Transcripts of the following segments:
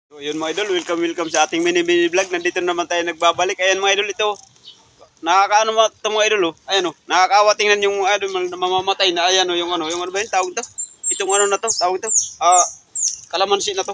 So, yun mga idol, welcome sa ating mini vlog. Nandito naman tayo nagbabalik. Ayan mga idol, ito. Nakakaano ito mga idol, oh. Ayan, oh. Nakakaawa tingnan yung idol mamamatay na. Ayan, oh, yung ano ba yun, tawag to? Itong ano na to, tawag to. Kalamansi na to.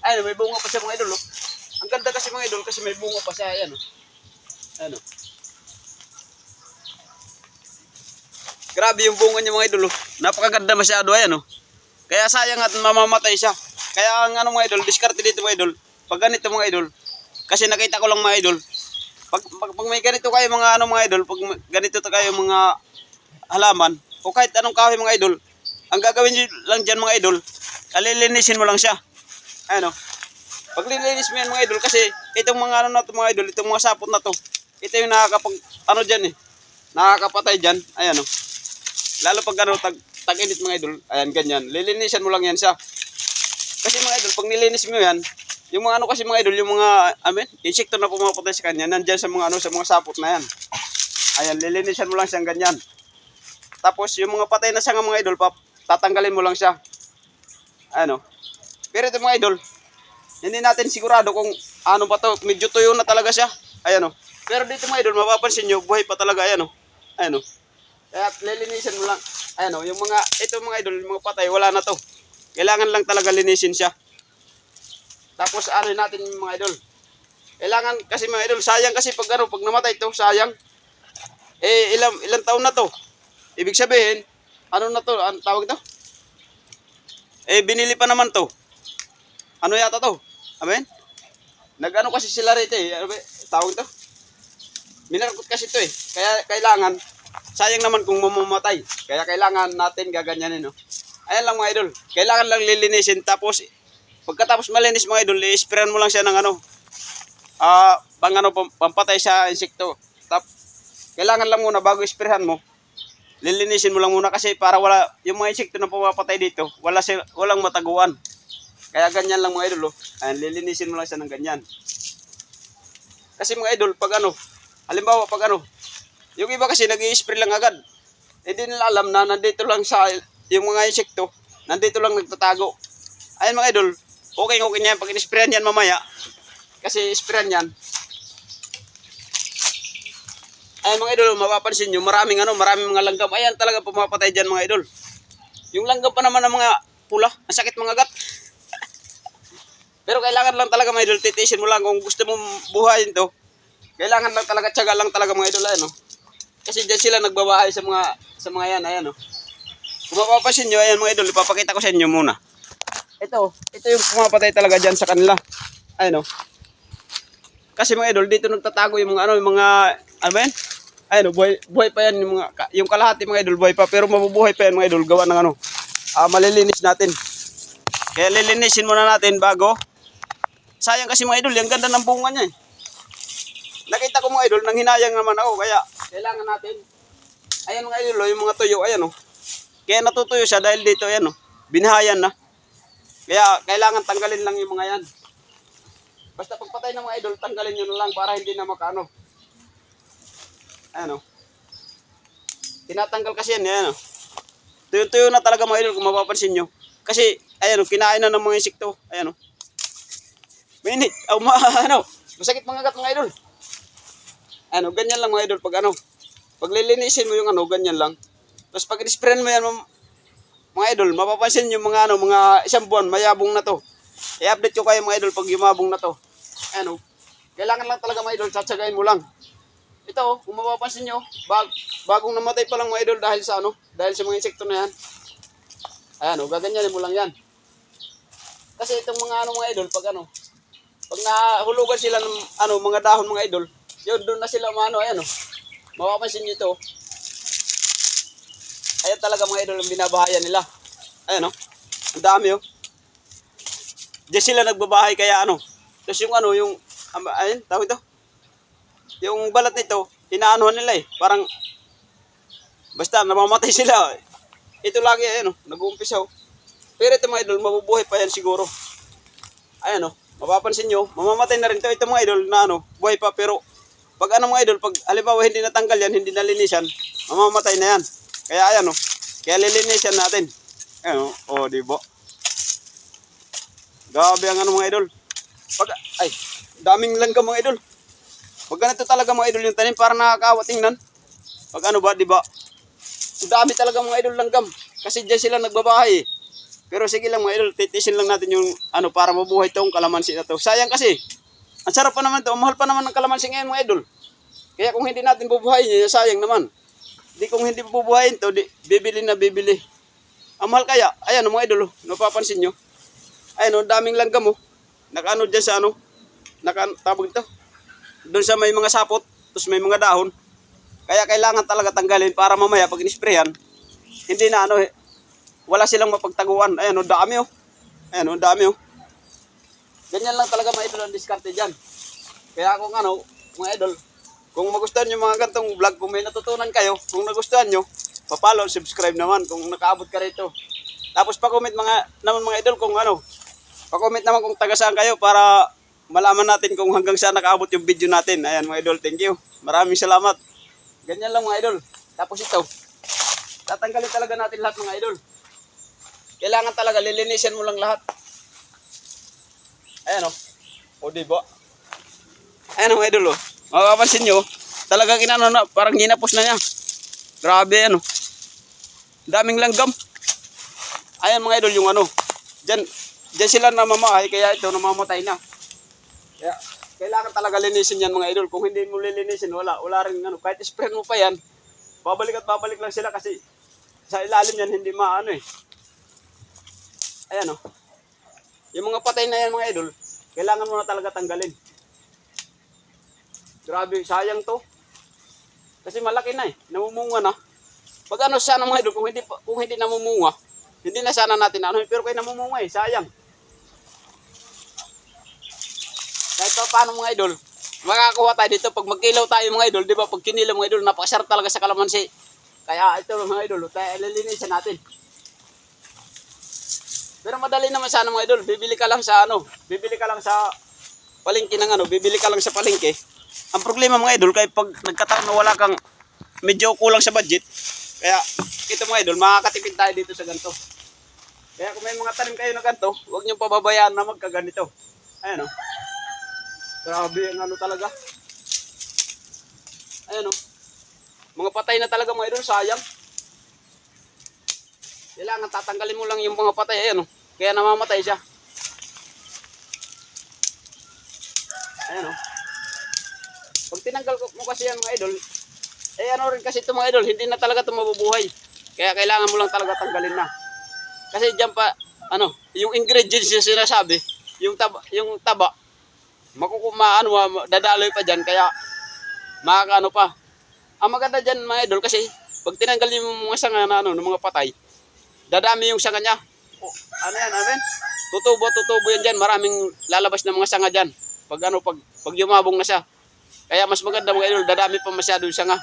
Ayan, may bunga pa siya mga idol, oh. Ang ganda kasi mga idol, kasi may bunga pa siya. Ayan, oh. Ayan, oh. Grabe yung bunga niya mga idol, oh. Napakaganda masyado, ayan, oh. Kaya sayang at mamamatay siya. Kaya ang ano mga idol, diskarte dito mga idol. Pag ganito mga idol, kasi nakita ko lang mga idol, pag may ganito kayo mga ano mga idol, pag ganito kayo mga halaman, o kahit anong kahoy mga idol, ang gagawin nyo lang dyan mga idol, alilinisin mo lang siya. Ano? Pag lilinis mo yan mga idol, kasi itong mga ano na to mga idol, itong mga sapot na to, ito yung nakakapag, ano dyan nakakapatay dyan, ayan o. Lalo pag ano, tag-init mga idol, ayan ganyan, lilinisan mo lang yan siya. Kasi mga idol, pag nilinis mo yan, yung mga ano kasi mga idol, yung mga insekto na pumapatay sa kanya, nandyan sa mga ano, sa mga sapot na yan. Ayan, lilinisan mo lang siyang ganyan. Tapos yung mga patay na sanga mga idol, tatanggalin mo lang siya. Ano? Pero ito mga idol, hindi natin sigurado kung ano ba to, medyo tuyo na talaga siya. Ayan o. Pero dito mga idol, mapapansin nyo, buhay pa talaga, ayan o. Ayan o. Kaya lilinisan mo lang. Ayan o, yung mga, ito mga idol, yung mga patay, wala na to. Kailangan lang talaga linisin siya. Tapos ano natin mga idol. Kailangan kasi mga idol, sayang kasi pag ano, pag namatay ito, sayang. Ilang taon na to. Ibig sabihin, ano na to, ano tawag to? Binili pa naman to. Ano yata to? Amen? Nag-ano kasi sila rito ano ba, tawag to? Minarkot kasi to Kaya kailangan, sayang naman kung mamamatay. Kaya kailangan natin gaganyanin no. Ayan lang mga idol. Kailangan lang lilinisin. Tapos, pagkatapos malinis mga idol, i-sprayan mo lang siya ng ano. Pampatay sa insekto. Kailangan lang muna bago i-sprayan mo. Lilinisin mo lang muna kasi para wala, yung mga insekto na pumapatay dito, walang mataguan. Kaya ganyan lang mga idol. Ayan, lilinisin mo lang siya ng ganyan. Kasi mga idol, pag ano, halimbawa pag ano, yung iba kasi nag-i-spray lang agad. Hindi nila alam na nandito lang sa yung mga insekto, nandito lang nagtatago. Ayan mga idol, okay niya pag in-sprayan yan mamaya. Kasi sprayan yan. Ayan mga idol, mapapansin nyo, maraming mga langgam. Ayan talaga pumapatay dyan mga idol. Yung langgam pa naman ng mga pula, ang sakit mga gat. Pero kailangan lang talaga mga idol, titiisin mo lang kung gusto mong buhayin to. Kailangan lang talaga, tiyaga lang talaga mga idol. Ayan, kasi dyan sila nagbabahay sa mga yan. Ayan Kung mapapansin nyo, ayan mga idol, ipapakita ko sa inyo muna. Ito yung pumapatay talaga dyan sa kanila. Ayan Kasi mga idol, dito nagtatago yung mga yan? Ayan buhay pa yan yung kalahati mga idol, buhay pa. Pero mabubuhay pa yan mga idol, gawa ng malilinis natin. Kaya lilinisin muna natin bago. Sayang kasi mga idol, yung ganda ng bunga niya Nakita ko mga idol, nang hinayang naman ako. Kaya kailangan natin. Ayan mga idol, yung mga tuyo, ayan Kaya natutuyo siya dahil dito, ayan binahayan na. Kaya kailangan tanggalin lang yung mga yan. Basta pagpatay ng mga idol, tanggalin nyo na lang para hindi na makaano. Ayan Tinatanggal kasi yan, ayan Tuyo-tuyo na talaga mga idol kung mapapansin nyo. Kasi, ayan kinain na ng mga insekto. Ayan Minit. Masakit mga gat mga idol. Ganyan lang mga idol pag lilinisin mo yung ganyan lang. Tapos pag in-sprayan mo yan mga idol, mapapansin yung mga isang buwan, mayabong na to. I-update ko kayo mga idol pag yumabong na to. Kailangan lang talaga mga idol, tsatsagain mo lang. Ito, kung mapapansin nyo, bagong namatay pa lang mga idol dahil sa mga insekto na yan. Gaganyanin mo lang yan. Kasi itong mga idol, pag nahulugan sila ng mga dahon mga idol, yun, doon na sila mapapansin nyo ito. Ayan talaga mga idol ang binabahayan nila. Ayan ang dami Diyan sila nagbabahay kaya Tapos yung ayun, tawag ito. Yung balat nito, inaanuhan nila Parang, basta namamatay sila. Ito lagi nag-uumpisa Pero ito mga idol, mabubuhay pa yan siguro. Ayan mapapansin nyo, mamamatay na rin ito. Ito mga idol na buhay pa. Pero, pag mga idol, pag halimbawa hindi natanggal yan, hindi nalinisan, mamamatay na yan. Kaya ayan kaya lilinisan natin. Ayan diba? Grabe ang mga idol. Pag, ay, daming langgam mga idol. Pag ganito talaga mga idol yung tanim, para nakakaawa tingnan. Pag ano ba, di ba? Ang dami talaga mga idol langgam. Kasi dyan sila nagbabahay eh. Pero sige lang mga idol, titisin lang natin yung ano para mabuhay tong kalamansi na to. Sayang kasi, ang sarap pa naman to, mahal pa naman ng kalamansi ngayon mga idol. Kaya kung hindi natin bubuhayin, sayang naman. Di kung hindi bubuhayin to, bibili na bibili. Ang mahal kaya, ayan mga idol, napapansin nyo. Ayan, daming langgam oh. Nakaano dyan sa ano, nakatabog ito. Doon sa may mga sapot, tapos may mga dahon. Kaya kailangan talaga tanggalin para mamaya pag inisprayan, hindi na ano, wala silang mapagtaguan. Ayan, dami oh. Ayan, dami oh. Ganyan lang talaga mga idol ang diskarte dyan. Kaya kung ano, mga idol, kung magustuhan nyo mga gantong vlog, kung may natutunan kayo, kung nagustuhan nyo, papalo, subscribe naman kung nakaabot ka rito. Tapos pa-comment naman mga idol kung ano, pa-comment naman kung taga saan kayo para malaman natin kung hanggang saan nakaabot yung video natin. Ayan mga idol, thank you. Maraming salamat. Ganyan lang mga idol. Tapos ito, tatanggalin talaga natin lahat mga idol. Kailangan talaga, lilinisin mo lang lahat. Ayan o diba? Ayan mga idol o. Makapansin nyo, talagang inano na, parang ginapos na niya. Grabe ano. Daming langgam. Ayan mga idol yung ano. Diyan sila namamahay, kaya ito namamatay na. Kaya kailangan talaga linisin yan mga idol. Kung hindi mo lilinisin, wala rin ano. Kahit spray mo pa yan, babalik at babalik lang sila kasi sa ilalim yan hindi maano eh. Ayan o. Yung mga patay na yan mga idol, kailangan mo na talaga tanggalin. Grabe, sayang to. Kasi malaki na eh, namumunga na. Pag ano sana mga idol, kung hindi namumunga, hindi na sana natin ano, pero kaya namumunga eh, sayang. Kahit pa paano mga idol, makakakuha tayo dito pag magkilaw tayo mga idol, di ba? Pag kinilaw mga idol, napakasarap talaga sa kalamansi. Kaya ito mga idol, tayo lilinisan natin. Pero madali naman sana mga idol, bibili ka lang sa palengke ng ano, bibili ka lang sa palengke. Ang problema mga idol, kaya pag nagkataon na wala kang medyo kulang sa budget, kaya ito mga idol, makakatipid tayo dito sa ganito. Kaya kung may mga tanim kayo na ganito, huwag niyong pababayaan na magkaganito. Ayan o. Grabe ang ano talaga. Ayan o. Mga patay na talaga mga idol, sayang. Kailangan tatanggalin mo lang yung mga patay. Ayan o. Kaya namamatay siya. Ayan o. Pag tinanggal mo kasi yan mga idol, ano rin kasi ito mga idol, hindi na talaga ito mabubuhay. Kaya kailangan mo lang talaga tanggalin na. Kasi dyan pa, yung ingredients yung sinasabi, yung taba, dadaloy pa dyan, kaya makakaano pa. Ang maganda dyan mga idol, kasi pag tinanggal yung mga sanga na ng mga patay, dadami yung sanga niya. Tutubo yan dyan, maraming lalabas na mga sanga dyan. Pag yumabong na siya. Kaya mas maganda mga idol, dadami pa masyado yung sanga.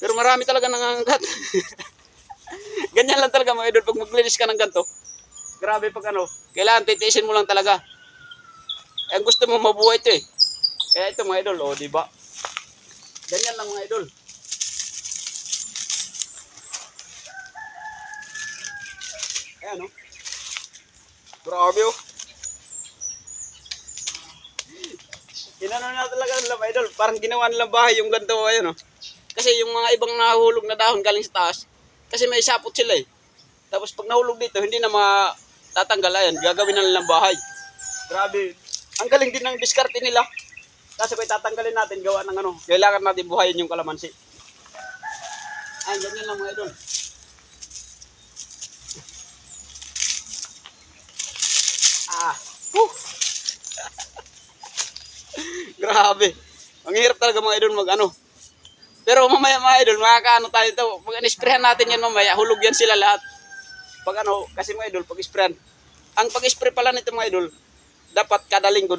Pero marami talaga nangangagat. Ganyan lang talaga mga idol, pag maglinis ka ng ganito, grabe pag kailangan titiisin mo lang talaga. Ang gusto mo mabuhay ito eh. Kaya ito mga idol, diba? Ganyan lang mga idol. Ayan grabe Inano na talaga nila mga idol, parang ginawa nilang bahay yung ganito ayun Kasi yung mga ibang nahulog na dahon galing sa taas, kasi may sapot sila eh. Tapos pag nahulog dito, hindi na matatanggal ayan, gagawin na nilang bahay. Grabe. Ang galing din ng diskarte nila. Kasi kung tatanggalin natin, gawa ng kailangan natin buhayin yung kalamansi. Ayan, ganyan lang mga idol. Grabe. Ang hirap talaga mga idol Pero mamaya mga idol, makakaano tayo ito. Pag in-sprayhan natin yan mamaya, hulog yan sila lahat. Pag kasi mga idol, pag sprayan. Ang pag-spray pala nito mga idol, dapat kada linggo,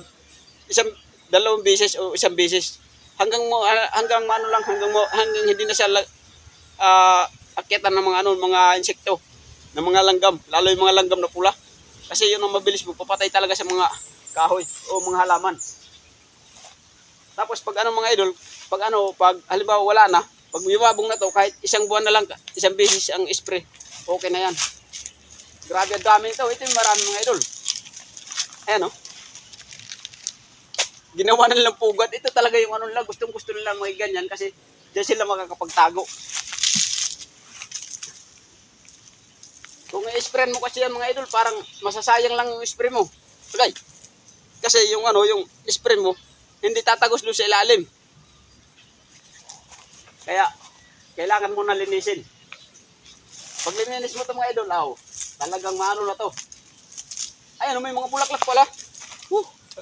dalawang beses o isang beses. Hanggang hindi na siya akyatan ng mga insekto, ng mga langgam, lalo yung mga langgam na pula. Kasi yun ang mabilis magpapatay talaga sa mga kahoy o mga halaman. Tapos pag mga idol, pag halimbawa wala na, pag yumabong na to, kahit isang buwan na lang, isang beses ang spray, okay na yan. Grabe ang dami ito. Ito yung marami mga idol. Ayan ginawa na nilang pugad. Ito talaga yung ano nila, gustong-gusto nila may ganyan kasi diyan sila makakapagtago. Kung i-spray mo kasi yan mga idol, parang masasayang lang yung spray mo. Okay. Kasi yung ano, yung spray mo, hindi tatagos doon sa ilalim. Kaya, kailangan mo na linisin. Pag lininis mo ito mga idol, talagang maano na to. Ayan, may mga bulaklak pala.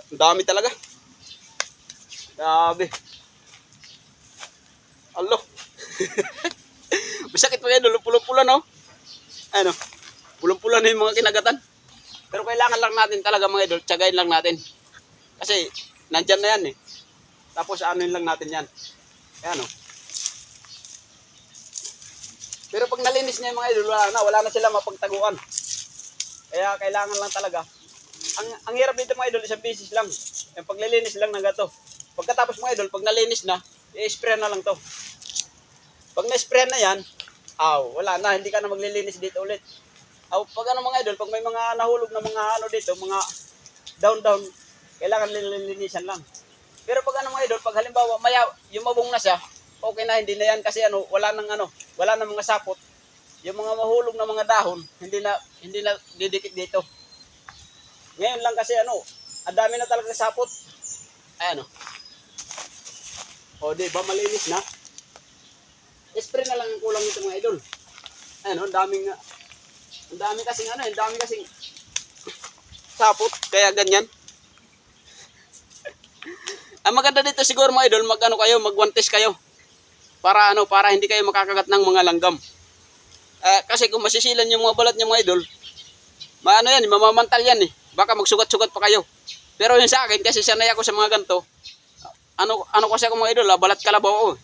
Ang dami talaga. Grabe. Alo. Masakit mga idol, pula-pula no? Ano, pula-pula na yung mga kinagatan. Pero kailangan lang natin talaga mga idol, tsagain lang natin. Kasi, nandyan na yan eh. Tapos anuin lang natin yan. Ayan o. Pero pag nalinis niya yung mga idol, wala na sila mapagtaguan. Kaya kailangan lang talaga. Ang hirap dito mga idol, isang beses lang. Yung paglilinis lang ng gato. Pagkatapos mga idol, pag nalinis na, i-spray na lang to. Pag na-spray na yan, wala na, hindi ka na maglilinis dito ulit. Pag ano mga idol, pag may mga nahulog na mga ano dito, mga down, kailangan lilinisan lang. Pero pag ano mga idol, pag halimbawa yumabong na siya, okay na, hindi na yan kasi wala nang mga sapot. Yung mga mahulog na mga dahon, hindi na didikit dito. Ngayon lang kasi ang dami na talaga sapot. Ayan o. Di ba malinis na? Spray na lang ang kulang nito mga idol. Ayan o, ang dami kasing sapot, kaya ganyan. Ang maganda dito siguro mga idol, mag-one-test kayo. Para hindi kayo makakagat ng mga langgam. Kasi kung masisilan yung mga balat niya mga idol, mamamantal yan eh. Baka magsugat-sugat pa kayo. Pero yun sa akin, kasi sanay ako sa mga ganito, kasi ako mga idol, balat kalabaw ako.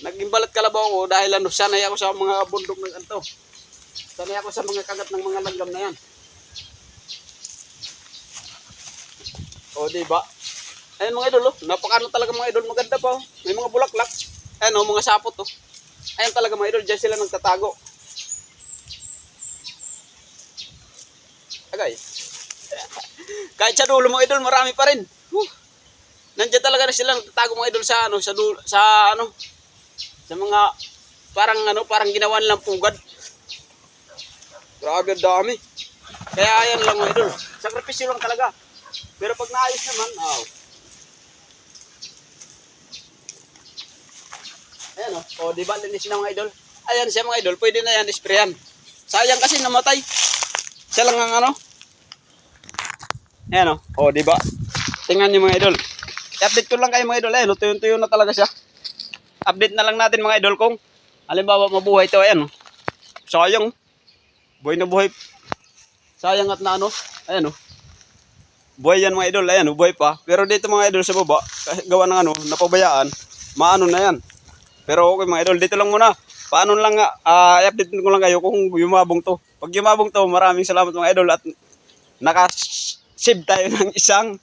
Naging balat kalabaw ako dahil sanay ako sa mga bundok ng ganito. Sanay ako sa mga kagat ng mga langgam na yan. O, diba? Ayan mga idol, napakano talaga mga idol, maganda pa. May mga bulaklak. Ayan mga sapot. Ayan talaga mga idol, dyan sila nagtatago. Guys. Kahit sa dulo mga idol, marami pa rin. Nandiyan talaga na sila nagtatago mga idol sa mga parang ginawa nilang pugad. Grabe dami. Kaya ayan lang mga idol. Sakripisyo lang talaga. Pero pag naayos naman, ayan diba linis na mga idol. Ayan siya mga idol, pwede na yan isprayan. Sayang kasi namatay. Siya lang ang ayan diba. Tingnan nyo mga idol. I-update ko lang kayo mga idol. Ayan tuyo-tuyo na talaga siya. Update na lang natin mga idol kung halimbawa mabuhay ito. Ayan sayang. Buhay na buhay. Sayang at na ayan buhay yan mga idol. Ayan buhay pa. Pero dito mga idol sa baba, gawa ng napabayaan, maano na yan. Pero okay mga idol, dito lang muna. Paano lang i-update ko lang kayo kung yumabong to. Pag yumabong to, maraming salamat mga idol at naka-save tayo ng isang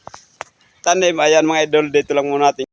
tanim. Ayan mga idol, dito lang muna natin.